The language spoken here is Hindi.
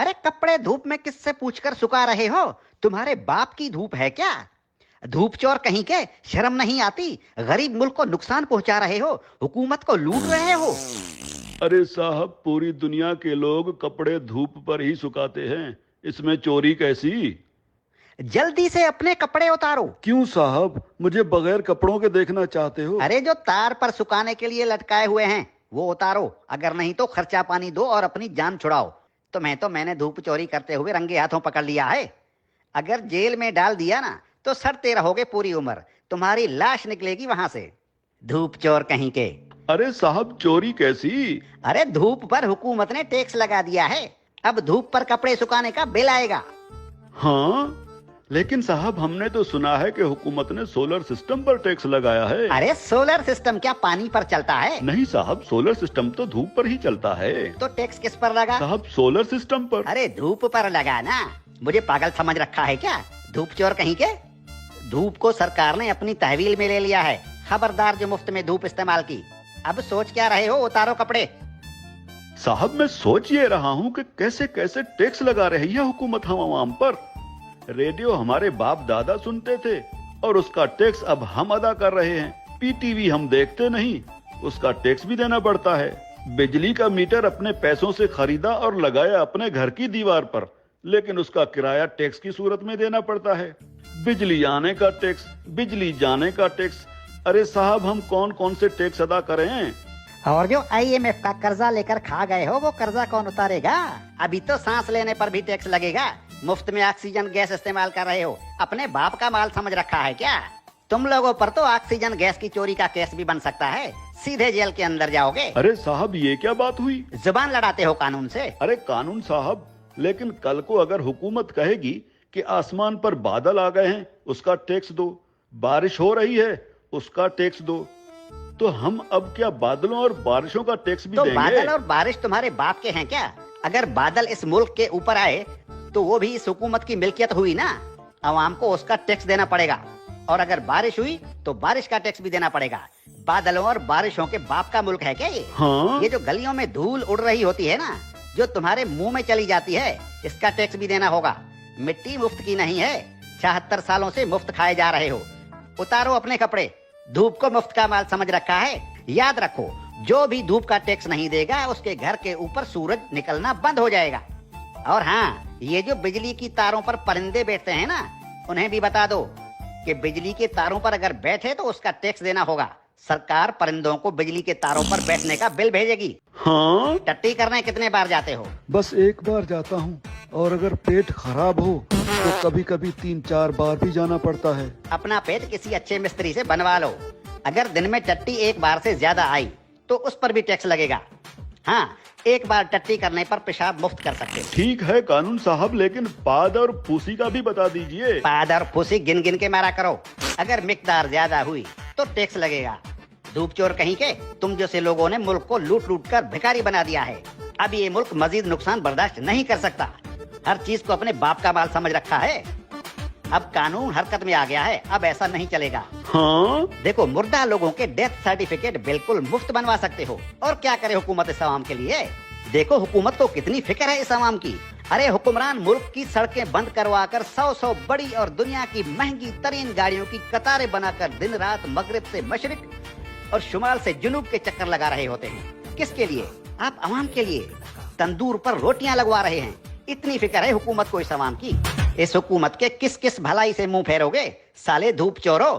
अरे कपड़े धूप में किससे पूछकर सुखा रहे हो? तुम्हारे बाप की धूप है क्या? धूप चोर कहीं के, शर्म नहीं आती? गरीब मुल्क को नुकसान पहुंचा रहे हो, हुकूमत को लूट रहे हो। अरे साहब, पूरी दुनिया के लोग कपड़े धूप पर ही सुखाते हैं, इसमें चोरी कैसी? जल्दी से अपने कपड़े उतारो। क्यों साहब, मुझे बगैर कपड़ों के देखना चाहते हो? अरे जो तार पर सुखाने के लिए लटकाए हुए हैं वो उतारो, अगर नहीं तो खर्चा पानी दो और अपनी जान छुड़ाओ। तुम्हें तो मैंने धूप चोरी करते हुए रंगे हाथों पकड़ लिया है। अगर जेल में डाल दिया ना तो सड़ते रहोगे पूरी उम्र, तुम्हारी लाश निकलेगी वहां से। धूप चोर कहीं के। अरे साहब, चोरी कैसी? अरे धूप पर हुकूमत ने टैक्स लगा दिया है, अब धूप पर कपड़े सुखाने का बिल आएगा। हाँ, लेकिन साहब हमने तो सुना है कि हुकूमत ने सोलर सिस्टम पर टैक्स लगाया है। अरे सोलर सिस्टम क्या पानी पर चलता है? नहीं साहब, सोलर सिस्टम तो धूप पर ही चलता है। तो टैक्स किस पर लगा? साहब, सोलर सिस्टम पर। अरे धूप पर लगा ना, मुझे पागल समझ रखा है क्या? धूप चोर कहीं के। धूप को सरकार ने अपनी तहवील में ले लिया है, खबरदार जो मुफ्त में धूप इस्तेमाल की। अब सोच क्या रहे हो? उतारो कपड़े। साहब, मैं सोच ये रहा हूँ कि कैसे कैसे टैक्स लगा रही है हुकूमत हम आवाम पर। रेडियो हमारे बाप दादा सुनते थे और उसका टैक्स अब हम अदा कर रहे हैं। पीटीवी हम देखते नहीं, उसका टैक्स भी देना पड़ता है। बिजली का मीटर अपने पैसों से खरीदा और लगाया अपने घर की दीवार पर, लेकिन उसका किराया टैक्स की सूरत में देना पड़ता है। बिजली आने का टैक्स, बिजली जाने का टैक्स। अरे साहब, हम कौन कौन से टैक्स अदा करें? और जो IMF का कर्जा लेकर खा गए हो वो कर्जा कौन उतारेगा? अभी तो सांस लेने पर भी टैक्स लगेगा। मुफ्त में ऑक्सीजन गैस इस्तेमाल कर रहे हो, अपने बाप का माल समझ रखा है क्या? तुम लोगों पर तो ऑक्सीजन गैस की चोरी का केस भी बन सकता है, सीधे जेल के अंदर जाओगे। अरे साहब, ये क्या बात हुई? जुबान लड़ाते हो कानून से। अरे कानून साहब, लेकिन कल को अगर हुकूमत कहेगी कि आसमान पर बादल आ गए हैं, उसका टैक्स दो, बारिश हो रही है, उसका टैक्स दो, तो हम अब क्या बादलों और बारिशों का टैक्स भी तो देंगे? बादल और बारिश तुम्हारे बाप के हैं क्या? अगर बादल इस मुल्क के ऊपर आए तो वो भी इस हुकूमत की मिल्कियत हुई ना, आवाम को उसका टैक्स देना पड़ेगा। और अगर बारिश हुई तो बारिश का टैक्स भी देना पड़ेगा। बादलों और बारिशों के बाप का मुल्क है क्या ये? हाँ? ये जो गलियों में धूल उड़ रही होती है ना, जो तुम्हारे मुंह में चली जाती है, इसका टैक्स भी देना होगा। मिट्टी मुफ्त की नहीं है, 76 सालों से मुफ्त खाए जा रहे हो। उतारो अपने कपड़े, धूप को मुफ्त का माल समझ रखा है। याद रखो, जो भी धूप का टैक्स नहीं देगा उसके घर के ऊपर सूरज निकलना बंद हो जाएगा। और हाँ, ये जो बिजली की तारों पर परिंदे बैठते हैं ना, उन्हें भी बता दो कि बिजली के तारों पर अगर बैठे तो उसका टैक्स देना होगा। सरकार परिंदों को बिजली के तारों पर बैठने का बिल भेजेगी। हाँ? टट्टी करने कितने बार जाते हो? बस एक बार जाता हूँ, और अगर पेट खराब हो तो कभी कभी 3-4 बार भी जाना पड़ता है। अपना पेट किसी अच्छे मिस्त्री से बनवा लो। अगर दिन में टट्टी एक बार से ज्यादा आई तो उस पर भी टैक्स लगेगा। हाँ, एक बार टट्टी करने पर पेशाब मुफ्त कर सकते हो। ठीक है कानून साहब, लेकिन पाद और फूसी का भी बता दीजिए। पाद और फूसी गिन गिन के मारा करो, अगर मिकदार ज्यादा हुई तो टैक्स लगेगा। धूप चोर कहीं के, तुम जैसे लोगों ने मुल्क को लूट लूट कर भिखारी बना दिया है। अब ये मुल्क मजीद नुकसान बर्दाश्त नहीं कर सकता। हर चीज को अपने बाप का माल समझ रखा है। अब कानून हरकत में आ गया है, अब ऐसा नहीं चलेगा। हाँ? देखो, मुर्दा लोगों के डेथ सर्टिफिकेट बिल्कुल मुफ्त बनवा सकते हो। और क्या करे हुकूमत इस आवाम के लिए? देखो हुकूमत को कितनी फिक्र है इस आवाम की। अरे हुक्मरान मुल्क की सड़कें बंद करवा कर 100 बड़ी और दुनिया की महंगी तरीन गाड़ियों की कतारें बनाकर दिन रात मगरिब से मशरिक और शुमाल से जुनूब के चक्कर लगा रहे होते हैं। किसके लिए? आप आवाम के लिए। तंदूर पर रोटियां लगवा रहे हैं। इतनी फिक्र है हुकूमत को इस आवाम की। इस हुकूमत के किस किस भलाई से मुंह फेरोगे साले धूप चोरो?